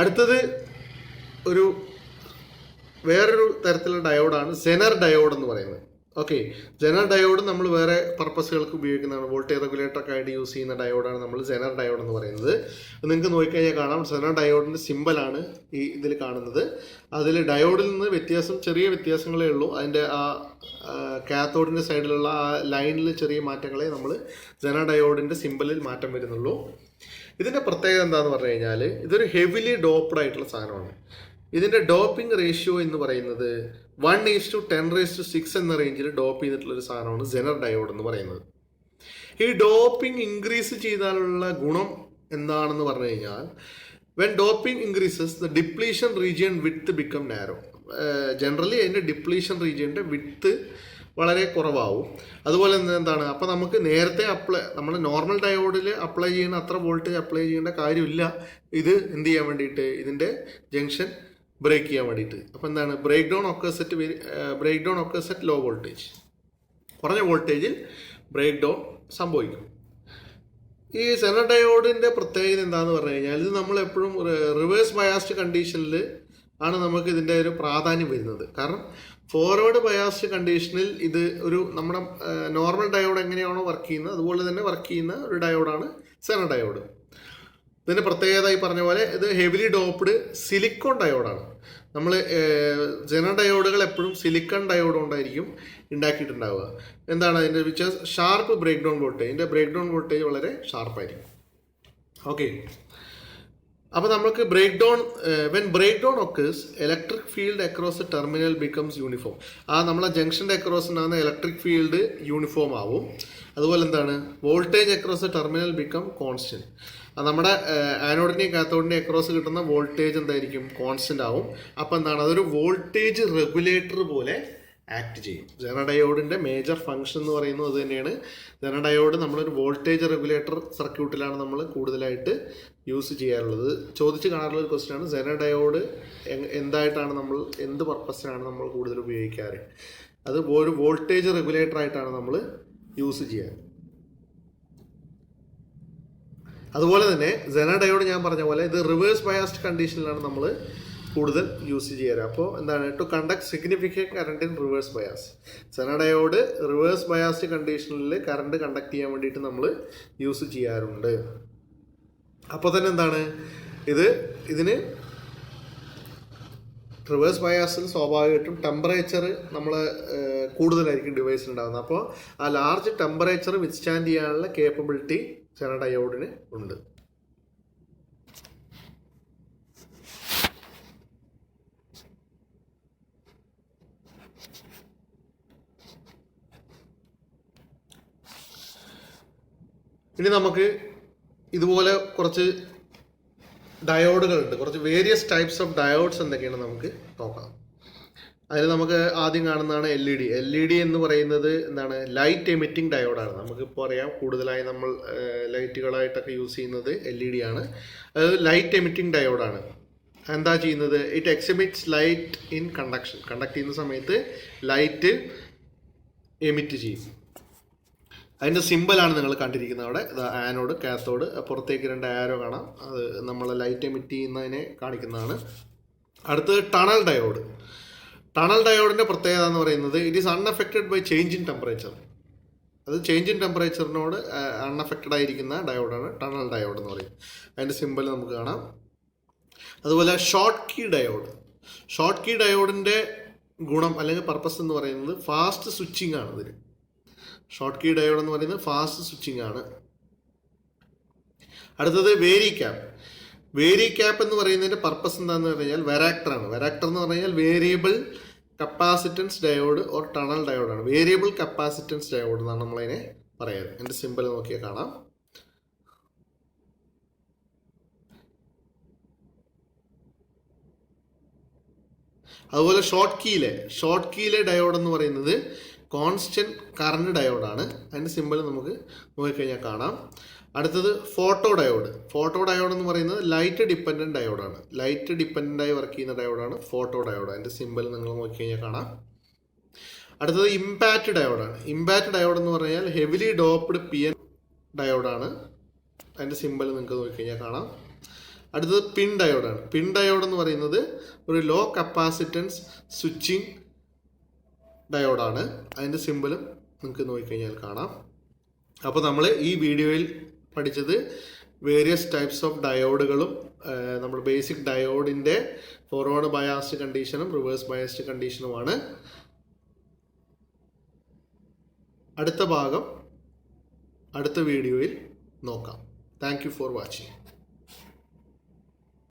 അടുത്തത് വേറൊരു തരത്തിലുള്ള ഡയോഡാണ് സെനർ ഡയോഡ് എന്ന് പറയുന്നത്. ഓക്കെ, സെനർ ഡയോഡ് നമ്മൾ വേറെ പർപ്പസുകൾക്ക് ഉപയോഗിക്കുന്നതാണ്. വോൾട്ടേജ് റെഗുലേറ്ററൊക്കെ ആയിട്ട് യൂസ് ചെയ്യുന്ന ഡയോഡാണ് നമ്മൾ സെനർ ഡയോഡ് എന്ന് പറയുന്നത്. നിങ്ങൾക്ക് നോക്കിക്കഴിഞ്ഞാൽ കാണാം, സെനർ ഡയോഡിൻ്റെ സിമ്പലാണ് ഈ ഇതിൽ കാണുന്നത്. അതിൽ ഡയോഡിൽ നിന്ന് ചെറിയ വ്യത്യാസങ്ങളേ ഉള്ളൂ. അതിൻ്റെ ആ കാത്തോഡിൻ്റെ സൈഡിലുള്ള ആ ലൈനിൽ ചെറിയ മാറ്റങ്ങളെ നമ്മൾ സെനർ ഡയോഡിൻ്റെ സിമ്പലിൽ മാറ്റം വരുന്നുള്ളൂ. ഇതിൻ്റെ പ്രത്യേകത എന്താണെന്ന് പറഞ്ഞു കഴിഞ്ഞാൽ, ഇതൊരു ഹെവിലി ഡോപ്ഡ് ആയിട്ടുള്ള സാധനമാണ്. ഇതിൻ്റെ ഡോപ്പിംഗ് റേഷ്യോ എന്ന് പറയുന്നത് 1:10⁶ എന്ന റേഞ്ചിൽ ഡോപ്പ് ചെയ്തിട്ടുള്ളൊരു സാധനമാണ് സെനർ ഡയോഡ് എന്ന് പറയുന്നത്. ഈ ഡോപ്പിംഗ് ഇൻക്രീസ് ചെയ്താലുള്ള ഗുണം എന്താണെന്ന് പറഞ്ഞു കഴിഞ്ഞാൽ, when doping increases the depletion region width become narrow. Generally അതിൻ്റെ ഡിപ്ലീഷൻ റീജിയൻ്റെ വിഡ്ത്ത് വളരെ കുറവാകും. അതുപോലെ എന്താണ്, അപ്പോൾ നമുക്ക് നേരത്തെ നമ്മൾ നോർമൽ ഡയോഡിൽ അപ്ലൈ ചെയ്യുന്ന അത്ര വോൾട്ടേജ് അപ്ലൈ ചെയ്യേണ്ട കാര്യമില്ല. ഇത് എന്ത് ചെയ്യാൻ വേണ്ടിയിട്ട്, ഇതിൻ്റെ ജംഗ്ഷൻ ബ്രേക്ക് ചെയ്യാൻ വേണ്ടിയിട്ട്. അപ്പോൾ എന്താണ്, break down occurs at low voltage. കുറഞ്ഞ വോൾട്ടേജിൽ ബ്രേക്ക് ഡൗൺ സംഭവിക്കും. ഈ സെനർ ഡയോഡിൻ്റെ പ്രത്യേകത എന്താണെന്ന് പറഞ്ഞു കഴിഞ്ഞാൽ, ഇത് നമ്മൾ എപ്പോഴും റിവേഴ്സ് ബയാസ്ഡ് കണ്ടീഷനിൽ ആണ് നമുക്ക് ഇതിൻ്റെ ഒരു പ്രാധാന്യം വരുന്നത്. കാരണം ഫോർവേഡ് ബയാസ്ഡ് കണ്ടീഷനിൽ ഇത് നമ്മുടെ നോർമൽ ഡയോഡ് എങ്ങനെയാണോ വർക്ക് ചെയ്യുന്നത് അതുപോലെ തന്നെ വർക്ക് ചെയ്യുന്ന ഒരു ഡയോഡാണ് സെനർ ഡയോഡ്. ഇതിൻ്റെ പ്രത്യേകത ഈ പറഞ്ഞ പോലെ ഇത് ഹെവിലി ഡോപ്ഡ് സിലിക്കോൺ ഡയോഡാണ്. നമ്മൾ സെനർ ഡയോഡുകൾ എപ്പോഴും സിലിക്കൺ ഡയോഡ് കൊണ്ടായിരിക്കും ഉണ്ടാക്കിയിട്ടുണ്ടാവുക. എന്താണ് അതിൻ്റെ ഷാർപ്പ് ബ്രേക്ക് ഡൗൺ വോൾട്ടേജ്. ഇതിൻ്റെ ബ്രേക്ക് ഡൗൺ വോൾട്ടേജ് വളരെ ഷാർപ്പായിരിക്കും. ഓക്കെ, അപ്പോൾ നമുക്ക് when break down occurs electric field across the terminal becomes uniform. നമ്മളെ ജംഗ്ഷൻ്റെ അക്രോസ് ഉണ്ടാകുന്ന ഇലക്ട്രിക് ഫീൽഡ് യൂണിഫോം ആവും. അതുപോലെ എന്താണ്, voltage across the terminal become constant. നമ്മുടെ ആനോഡിൻ്റെയും കാത്തോഡിൻ്റെയും അക്രോസ് കിട്ടുന്ന വോൾട്ടേജ് എന്തായിരിക്കും, കോൺസ്റ്റൻ്റ് ആവും. അപ്പോൾ എന്താണ്, അതൊരു വോൾട്ടേജ് റെഗുലേറ്റർ പോലെ ആക്ട് ചെയ്യും. സെനർ ഡയോഡിൻ്റെ മേജർ ഫംഗ്ഷൻ എന്ന് പറയുന്നത് അത് തന്നെയാണ്. സെനർ ഡയോഡ് നമ്മളൊരു വോൾട്ടേജ് റെഗുലേറ്റർ സർക്യൂട്ടിലാണ് നമ്മൾ കൂടുതലായിട്ട് യൂസ് ചെയ്യാറുള്ളത്. ചോദിച്ച് കാണാറുള്ള ഒരു ക്വസ്റ്റ്യൻ ആണ്, സെനർ ഡയോഡ് എന്തായിട്ടാണ് എന്ത് പർപ്പസിനാണ് നമ്മൾ കൂടുതൽ ഉപയോഗിക്കാറ്? അത് ഒരു വോൾട്ടേജ് റെഗുലേറ്റർ ആയിട്ടാണ് നമ്മൾ യൂസ് ചെയ്യാറ്. അതുപോലെ തന്നെ സെനർ ഡയോഡ് ഞാൻ പറഞ്ഞ പോലെ ഇത് റിവേഴ്സ് ബയാസ്ഡ് കണ്ടീഷനിലാണ് നമ്മൾ കൂടുതൽ യൂസ് ചെയ്യാറ്. അപ്പോൾ എന്താണ്, to conduct significant current in reverse bias. Zener diode reverse biased കണ്ടീഷനിൽ കറണ്ട് കണ്ടക്ട് ചെയ്യാൻ വേണ്ടിയിട്ട് നമ്മൾ യൂസ് ചെയ്യാറുണ്ട്. അപ്പോൾ തന്നെ എന്താണ്, ഇതിന് റിവേഴ്സ് ബയാസിൽ സ്വാഭാവികമായിട്ടും ടെമ്പറേച്ചർ നമ്മൾ കൂടുതലായിരിക്കും ഡിവൈസിൽ ഉണ്ടാകുന്നത്. അപ്പോൾ ആ ലാർജ് ടെമ്പറേച്ചർ വിത്ത്സ്റ്റാൻഡ് ചെയ്യാനുള്ള കേപ്പബിലിറ്റി സെനർ ഡയോഡിന് ഉണ്ട്. ഇനി നമുക്ക് ഇതുപോലെ കുറച്ച് ഡയോഡുകളുണ്ട്, കുറച്ച് വേരിയസ് ടൈപ്സ് ഓഫ് ഡയോഡ്സ് എന്തൊക്കെയാണ് നമുക്ക് നോക്കാം. അതിൽ നമുക്ക് ആദ്യം കാണുന്നതാണ് LED എന്ന് പറയുന്നത് എന്താണ്, ലൈറ്റ് എമിറ്റിംഗ് ഡയോഡാണ്. നമുക്കിപ്പോൾ അറിയാം കൂടുതലായി നമ്മൾ ലൈറ്റുകളായിട്ടൊക്കെ യൂസ് ചെയ്യുന്നത് LED ആണ്. അത് ലൈറ്റ് എമിറ്റിംഗ് ഡയോഡാണ്. എന്താ ചെയ്യുന്നത്, it exhibits light in conduction. Conduct ചെയ്യുന്ന സമയത്ത് ലൈറ്റ് എമിറ്റ് ചെയ്യും. അതിൻ്റെ സിമ്പിളാണ് നിങ്ങൾ കണ്ടിരിക്കുന്നത് അവിടെ. ആനോഡ്, കാത്തോഡ്, പുറത്തേക്ക് 2 ആരോ കാണാം. അത് നമ്മൾ ലൈറ്റ് എമിറ്റ് ചെയ്യുന്നതിനെ കാണിക്കുന്നതാണ്. അടുത്തത് ടണൽ ഡയോഡ്. ടണൽ ഡയോഡിൻ്റെ പ്രത്യേകത എന്ന് പറയുന്നത് it is unaffected by change in temperature. അത് ചേഞ്ച് ഇൻ ടെമ്പറേച്ചറിനോട് അൺഅഫക്റ്റഡ് ആയിരിക്കുന്ന ഡയോഡാണ് ടണൽ ഡയോഡ് എന്ന് പറയും. അതിൻ്റെ സിമ്പിൾ നമുക്ക് കാണാം. അതുപോലെ Schottky diode. Schottky ഡയോഡിൻ്റെ ഗുണം അല്ലെങ്കിൽ പർപ്പസ് എന്ന് പറയുന്നത് ഫാസ്റ്റ് സ്വിച്ചിങ് ആണ്. ഇതിൽ ഷോർട്ട് കീ ഡയോഡ് എന്ന് പറയുന്നത് ഫാസ്റ്റ് സ്വിച്ചിങ് ആണ്. അടുത്തത് വേരി ക്യാപ്പ്. വേരി ക്യാപ്പ് എന്ന് പറയുന്നതിൻ്റെ പർപ്പസ് എന്താണെന്ന് പറഞ്ഞാൽ വെറാക്ടറാണ്. വെറാക്ടർ എന്ന് പറഞ്ഞാൽ variable capacitance diode or tunnel ഡയോഡാണ്. വേരിയബിൾ കപ്പാസിറ്റൻസ് ഡയോഡ് എന്നാണ് നമ്മളതിനെ പറയാറ്. എൻ്റെ സിമ്പിൾ നോക്കിയാൽ കാണാം. അതുപോലെ ഷോർട്ട് കീയിലെ ഡയോഡ് എന്ന് പറയുന്നത് കോൺസ്റ്റന്റ് കറണ്ട് ഡയോഡാണ്. അതിൻ്റെ സിമ്പിൾ നമുക്ക് നോക്കിക്കഴിഞ്ഞാൽ കാണാം. അടുത്തത് ഫോട്ടോ ഡയോഡ്. ഫോട്ടോ ഡയോഡ് എന്ന് പറയുന്നത് ലൈറ്റ് ഡിപ്പെൻഡൻറ്റ് ഡയോഡാണ്. ലൈറ്റ് ഡിപ്പെൻഡൻ്റായി വർക്ക് ചെയ്യുന്ന ഡയോഡാണ് ഫോട്ടോ ഡയോഡ്. അതിൻ്റെ സിമ്പിൾ നിങ്ങൾ നോക്കിക്കഴിഞ്ഞാൽ കാണാം. അടുത്തത് ഇമ്പാക്റ്റ് ഡയോഡാണ്. ഇമ്പാക്റ്റ് ഡയോഡ് എന്ന് പറഞ്ഞാൽ ഹെവിലി ഡോപ്ഡ് PN ഡയോഡാണ്. അതിൻ്റെ സിമ്പിൾ നിങ്ങൾക്ക് നോക്കിക്കഴിഞ്ഞാൽ കാണാം. അടുത്തത് പിൻ ഡയോഡാണ്. പിൻ ഡയോഡ് എന്ന് പറയുന്നത് ഒരു ലോ കപ്പാസിറ്റൻസ് സ്വിച്ചിങ് ഡയോഡാണ്. അതിൻ്റെ സിമ്പിളും നിങ്ങൾക്ക് നോക്കിക്കഴിഞ്ഞാൽ കാണാം. അപ്പോൾ നമ്മൾ ഈ വീഡിയോയിൽ പഠിച്ചത് വേരിയസ് ടൈപ്സ് ഓഫ് ഡയോഡുകളും നമ്മൾ ബേസിക് ഡയോഡിൻ്റെ ഫോർവേഡ് ബയാസ്ഡ് കണ്ടീഷനും റിവേഴ്സ് ബയാസ്ഡ് കണ്ടീഷനുമാണ്. അടുത്ത ഭാഗം അടുത്ത വീഡിയോയിൽ നോക്കാം. Thank you for watching.